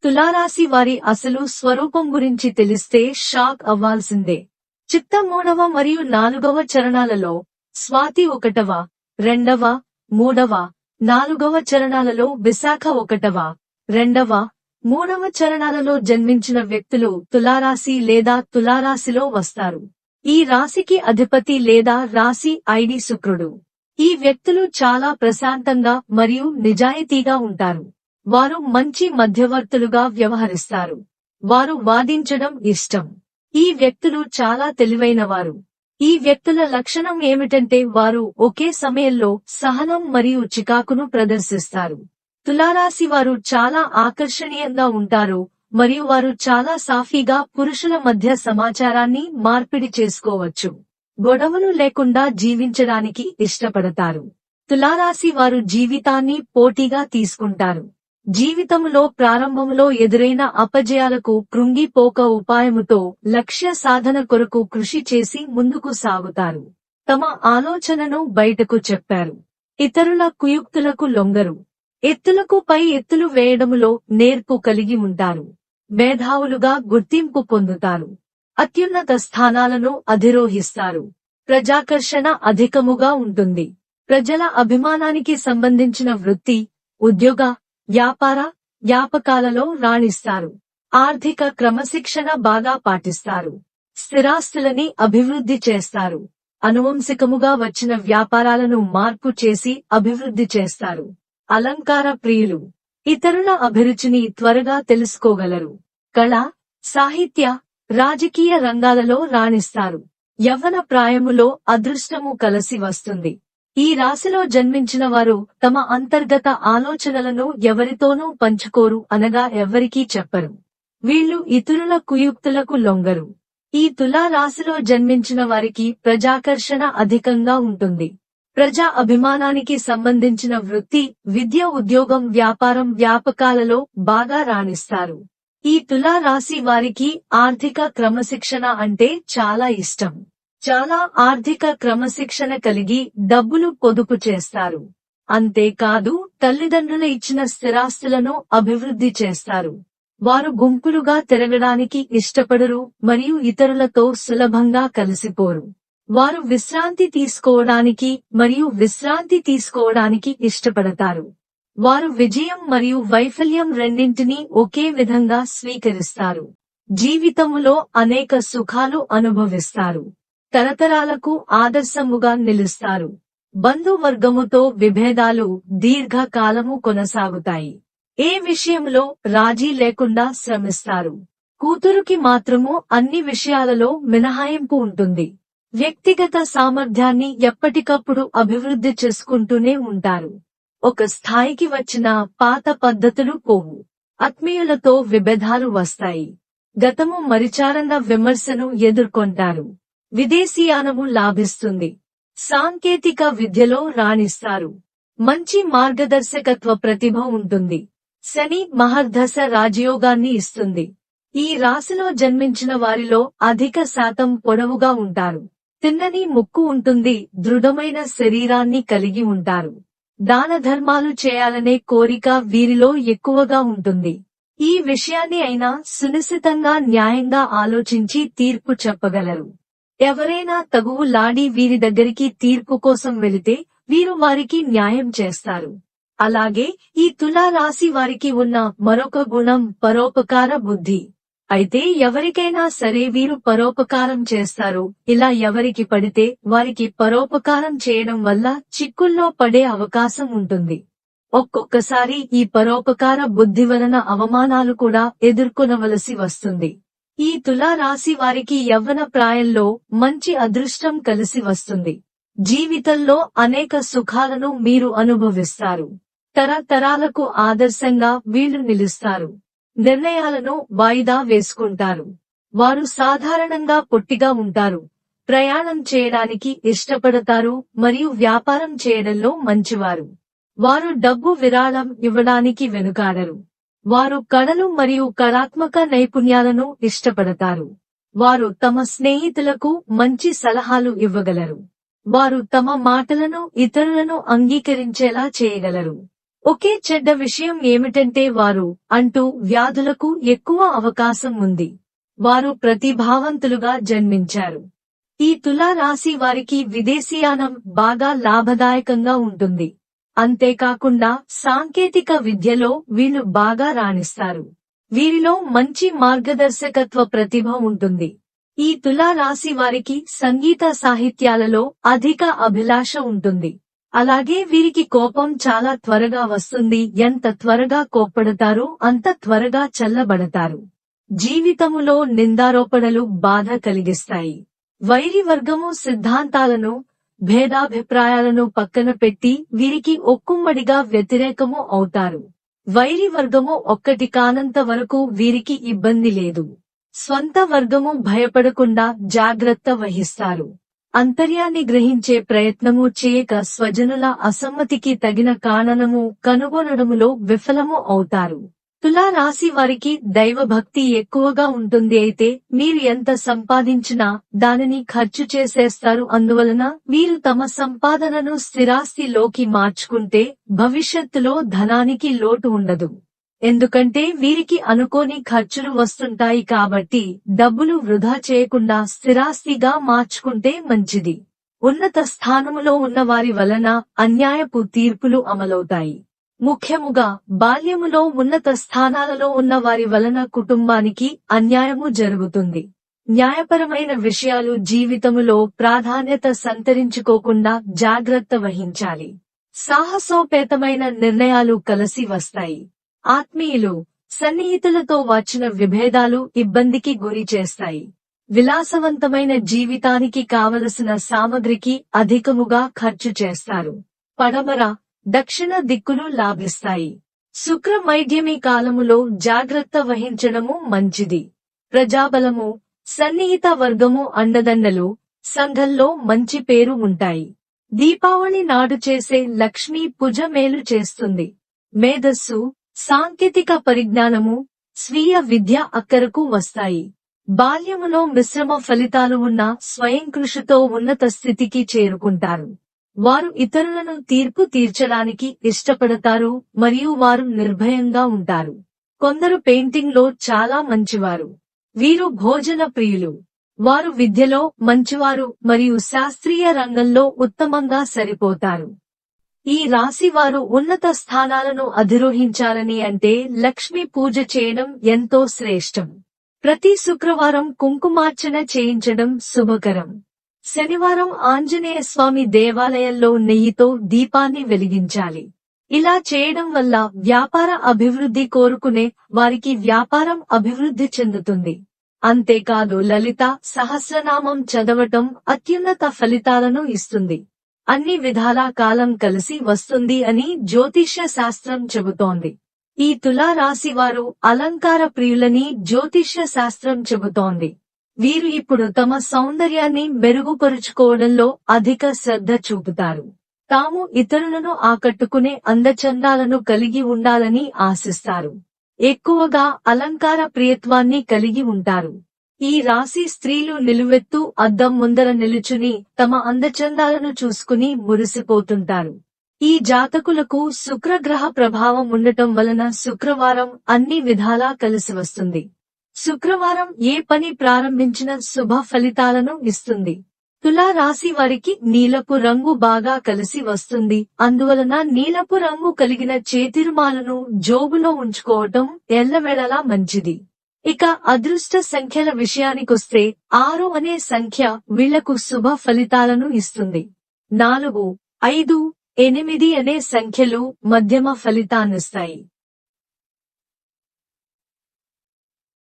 తులారాశి వారి అసలు స్వరూపం గురించి తెలిస్తే షాక్ అవ్వాల్సిందే. చిత్త 3వ మరియు 4వ చరణాలలో, స్వాతి 1వ, 2వ, 3వ, 4వ చరణాలలో, విశాఖ 1వ, 2వ, 3వ చరణాలలో జన్మించిన వ్యక్తులు తులారాశి లేదా తులారాశిలో వస్తారు. ఈ రాశికి అధిపతి లేదా రాశి ఐడి శుక్రుడు. ఈ వ్యక్తులు చాలా ప్రశాంతంగా మరియు నిజాయితీగా ఉంటారు. వారు మంచి మధ్యవర్తులుగా వ్యవహరిస్తారు. వారు వాదించడం ఇష్టం. ఈ వ్యక్తులు చాలా తెలివైనవారు. ఈ వ్యక్తుల లక్షణం ఏమిటంటే వారు ఒకే సమయంలో సహనం మరియు చికాకును ప్రదర్శిస్తారు. తులారాశి వారు చాలా ఆకర్షణీయంగా ఉంటారు మరియు వారు చాలా సాఫీగా పురుషుల మధ్య సమాచారాన్ని మార్పిడి చేసుకోవచ్చు. గొడవలు లేకుండా జీవించడానికి ఇష్టపడతారు. తులారాశి వారు జీవితాన్ని పోటీగా తీసుకుంటారు. జీవితంలో ప్రారంభంలో ఎదురైన అపజయాలకు కృంగిపోక ఉపాయముతో లక్ష్య సాధన కొరకు కృషి చేసి ముందుకు సాగుతారు. తమ ఆలోచనను బయటకు చెప్పారు. ఇతరుల కుయుక్తులకు లొంగరు. ఎత్తులకు పై ఎత్తులు వేయడములో నేర్పు కలిగి ఉంటారు. మేధావులుగా గుర్తింపు పొందుతారు. అత్యున్నత స్థానాలను అధిరోహిస్తారు. ప్రజాకర్షణ అధికముగా ఉంటుంది. ప్రజల అభిమానానికి సంబంధించిన వృత్తి, ఉద్యోగ, వ్యాపార, వ్యాపకాలలో రాణిస్తారు. ఆర్థిక క్రమశిక్షణ బాగా పాటిస్తారు. స్థిరాస్తులని అభివృద్ధి చేస్తారు. అనువంశికముగా వచ్చిన వ్యాపారాలను మార్పు చేసి అభివృద్ధి చేస్తారు. అలంకార ప్రియులు. ఇతరుల అభిరుచిని త్వరగా తెలుసుకోగలరు. కళ, సాహిత్య, రాజకీయ రంగాలలో రాణిస్తారు. యవ్వన ప్రాయములో అదృష్టము కలసి వస్తుంది. ఈ రాశిలో జన్మించిన వారు తమ అంతర్గత ఆలోచనలను ఎవరితోనూ పంచుకోరు, అనగా ఎవ్వరికీ చెప్పరు. వీళ్ళు ఇతరుల కుయుక్తులకు లొంగరు. ఈ తులా రాశిలో జన్మించిన వారికి ప్రజాకర్షణ అధికంగా ఉంటుంది. ప్రజా అభిమానానికి సంబంధించిన వృత్తి, విద్య, ఉద్యోగం, వ్యాపారం, వ్యాపకాలలో బాగా రాణిస్తారు. ఈ తులా రాశి వారికి ఆర్థిక క్రమశిక్షణ అంటే చాలా ఇష్టం. చాలా ఆర్థిక క్రమశిక్షణ కలిగి డబ్బులు పొదుపు చేస్తారు. అంతేకాదు తల్లిదండ్రుల ఇచ్చిన స్థిరాస్తులను అభివృద్ధి చేస్తారు. వారు గుంపులుగా తిరగడానికి ఇష్టపడరు మరియు ఇతరులతో సులభంగా కలిసిపోరు. వారు విశ్రాంతి తీసుకోవడానికి ఇష్టపడతారు. వారు విజయం మరియు వైఫల్యం రెండింటినీ ఒకే విధంగా స్వీకరిస్తారు. జీవితములో అనేక సుఖాలు అనుభవిస్తారు. తరతరాలకు ఆదర్శముగా నిలుస్తారు. బంధువర్గముతో విభేదాలు దీర్ఘకాలము కొనసాగుతాయి. ఏ విషయంలో రాజీ లేకుండా శ్రమిస్తారు. కూతురుకి మాత్రము అన్ని విషయాలలో మినహాయింపు ఉంటుంది. వ్యక్తిగత సామర్థ్యాన్ని ఎప్పటికప్పుడు అభివృద్ధి చేసుకుంటూనే ఉంటారు. ఒక స్థాయికి వచ్చిన పాత పద్ధతులు పోవు. ఆత్మీయులతో విభేదాలు వస్తాయి. గతము మరిచారన్న విమర్శను ఎదుర్కొంటారు. విదేశీయానము లాభిస్తుంది. సాంకేతిక విద్యలో రాణిస్తారు. మంచి మార్గదర్శకత్వ ప్రతిభ ఉంటుంది. శని మహర్దశ రాజయోగాన్ని ఇస్తుంది. ఈ రాశిలో జన్మించిన వారిలో అధిక శాతం పొడవుగా ఉంటారు. తిన్నని ముక్కు ఉంటుంది. దృఢమైన శరీరాన్ని కలిగి ఉంటారు. దాన ధర్మాలు చేయాలనే కోరిక వీరిలో ఎక్కువగా ఉంటుంది. ఈ విషయాన్ని అయినా సునిశితంగా న్యాయంగా ఆలోచించి తీర్పు చెప్పగలరు. ఎవరైనా తగువు లాడి వీరి దగ్గరికి తీర్పు కోసం వెళితే వీరు వారికి న్యాయం చేస్తారు. అలాగే ఈ తులా రాశి వారికి ఉన్న మరొక గుణం పరోపకార బుద్ధి. అయితే ఎవరికైనా సరే వీరు పరోపకారం చేస్తారు. ఇలా ఎవరికి పడితే వారికి పరోపకారం చేయడం వల్ల చిక్కుల్లో పడే అవకాశం ఉంటుంది. ఒక్కొక్కసారి ఈ పరోపకార బుద్ధి వలన అవమానాలు కూడా ఎదుర్కొనవలసి వస్తుంది. ఈ తులా రాశి వారికి యవ్వన ప్రాయంలో మంచి అదృష్టం కలిసి వస్తుంది. జీవితంలో అనేక సుఖాలను మీరు అనుభవిస్తారు. తరతరాలకు ఆదర్శంగా వీళ్ళు నిలుస్తారు. నిర్ణయాలను వాయిదా వేసుకుంటారు. వారు సాధారణంగా పొట్టిగా ఉంటారు. ప్రయాణం చేయడానికి ఇష్టపడతారు మరియు వ్యాపారం చేయడంలో మంచివారు. వారు డబ్బు విరాళం ఇవ్వడానికి వెనుకాడరు. వారు కళలు మరియు కళాత్మక నైపుణ్యాలను ఇష్టపడతారు. వారు తమ స్నేహితులకు మంచి సలహాలు ఇవ్వగలరు. వారు తమ మాటలను ఇతరులను అంగీకరించేలా చేయగలరు. ఒకే చెడ్డ విషయం ఏమిటంటే వారు అంటూ వ్యాధులకు ఎక్కువ అవకాశం ఉంది. వారు ప్రతిభావంతులుగా జన్మించారు. ఈ తులా రాశి వారికి విదేశీయానం బాగా లాభదాయకంగా ఉంటుంది. అంతేకాకుండా సాంకేతిక విద్యలో వీళ్ళు బాగా రాణిస్తారు. వీరిలో మంచి మార్గదర్శకత్వ ప్రతిభ ఉంటుంది. ఈ తులా రాశి వారికి సంగీత సాహిత్యాలలో అధిక అభిలాష ఉంటుంది. అలాగే వీరికి కోపం చాలా త్వరగా వస్తుంది. ఎంత త్వరగా కోప్పడతారో అంత త్వరగా చల్లబడతారు. జీవితములో నిందారోపణలు బాధ కలిగిస్తాయి. వైరి వర్గము సిద్ధాంతాలను, భేదాభిప్రాయాలను పక్కన పెట్టి వీరికి ఒక్కుమ్మడిగా వ్యతిరేకము అవుతారు. వైరి వర్గము ఒక్కటి కానంత వరకు వీరికి ఇబ్బంది లేదు. స్వంత వర్గము భయపడకుండా జాగ్రత్త వహిస్తారు. అంతర్యాన్ని గ్రహించే ప్రయత్నము చేయక స్వజనుల అసమ్మతికి తగిన కారణము కనుగొనడములో విఫలము అవుతారు. తులా రాశి వారికి దైవభక్తి ఎక్కువగా ఉంటుంది. అయితే మీరు ఎంత సంపాదించినా దానిని ఖర్చు చేసేస్తారు. అందువలన వీరు తమ సంపాదనను స్థిరాస్తిలోకి మార్చుకుంటే భవిష్యత్తులో ధనానికి లోటు ఉండదు. ఎందుకంటే వీరికి అనుకోని ఖర్చులు వస్తుంటాయి కాబట్టి డబ్బులు వృధా చేయకుండా స్థిరాస్తిగా మార్చుకుంటే మంచిది. ఉన్నత స్థానములో ఉన్నవారి వలన అన్యాయపు తీర్పులు అమలవుతాయి. ముఖ్యముగా బాల్యములో ఉన్నత స్థానాలలో ఉన్న వారి వలన కుటుంబానికి అన్యాయము జరుగుతుంది. న్యాయపరమైన విషయాలు జీవితములో ప్రాధాన్యత సంతరించుకోకుండా జాగ్రత్త వహించాలి. సాహసోపేతమైన నిర్ణయాలు కలిసి వస్తాయి. ఆత్మీయులు, సన్నిహితులతో వచ్చిన విభేదాలు ఇబ్బందికి గురి చేస్తాయి. విలాసవంతమైన జీవితానికి కావలసిన సామగ్రికి అధికముగా ఖర్చు చేస్తారు. పడమర, దక్షిణ దిక్కులు లాభిస్తాయి. శుక్ర మైద్యమి కాలములో జాగ్రత్త వహించడము మంచిది. ప్రజాబలము, సన్నిహిత వర్గము అండదండలు, సంఘంలో మంచి పేరు ఉంటాయి. దీపావళి నాడు చేసే లక్ష్మీ పూజ మేలు చేస్తుంది. మేధస్సు, సాంకేతిక పరిజ్ఞానము, స్వీయ విద్య అక్కరకు వస్తాయి. బాల్యములో మిశ్రమ ఫలితాలు ఉన్న స్వయం కృషితో ఉన్నత స్థితికి చేరుకుంటారు. వారు ఇతరులను తీర్పు తీర్చడానికి ఇష్టపడతారు మరియు వారు నిర్భయంగా ఉంటారు. కొందరు పెయింటింగ్ లో చాలా మంచివారు. వీరు భోజన ప్రియులు. వారు విద్యలో మంచివారు మరియు శాస్త్రీయ రంగంలో ఉత్తమంగా సరిపోతారు. ఈ రాశి వారు ఉన్నత స్థానాలను అధిరోహించాలని అంటే లక్ష్మీ పూజ చేయడం ఎంతో శ్రేష్టం. ప్రతి శుక్రవారం కుంకుమార్చన చేయించడం శుభకరం. శనివారం ఆంజనేయ స్వామి దేవాలయంలో నెయ్యితో దీపాన్ని వెలిగించాలి. ఇలా చేయడం వల్ల వ్యాపార అభివృద్ధి కోరుకునే వారికి వ్యాపారం అభివృద్ధి చెందుతుంది. అంతేకాదు లలిత సహస్రనామం చదవటం అత్యున్నత ఫలితాలను ఇస్తుంది. అన్ని విధాలా కాలం కలిసి వస్తుంది అని జ్యోతిష్య శాస్త్రం చెబుతోంది. ఈ తులా రాశి వారు అలంకార ప్రియులని జ్యోతిష్య శాస్త్రం చెబుతోంది. వీరు ఇప్పుడు తమ సౌందర్యాన్ని మెరుగుపరుచుకోవడంలో అధిక శ్రద్ధ చూపుతారు. తాము ఇతరులను ఆకట్టుకునే అందచందాలను కలిగి ఉండాలని ఆశిస్తారు. ఎక్కువగా అలంకార ప్రియత్వాన్ని కలిగి ఉంటారు. ఈ రాశి స్త్రీలు నిలువెత్తు అద్దం ముందర నిలుచుని తమ అందచందాలను చూసుకుని మురిసిపోతుంటారు. ఈ జాతకులకు శుక్రగ్రహ ప్రభావం ఉండటం వలన శుక్రవారం అన్ని విధాలా కలిసి వస్తుంది. శుక్రవారం ఏ పని ప్రారంభించిన శుభ ఫలితాలను ఇస్తుంది. తులా రాశి వారికి నీలపు రంగు బాగా కలిసి వస్తుంది. అందువలన నీలపు రంగు కలిగిన చేతిరుమాలను జోబులో ఉంచుకోవటం ఎల్లవేళలా మంచిది. ఇక అదృష్ట సంఖ్యల విషయానికొస్తే 6 అనే సంఖ్య వీళ్లకు శుభ ఫలితాలను ఇస్తుంది. 4, 5, 8 అనే సంఖ్యలు మధ్యమ ఫలితాన్నిస్తాయి.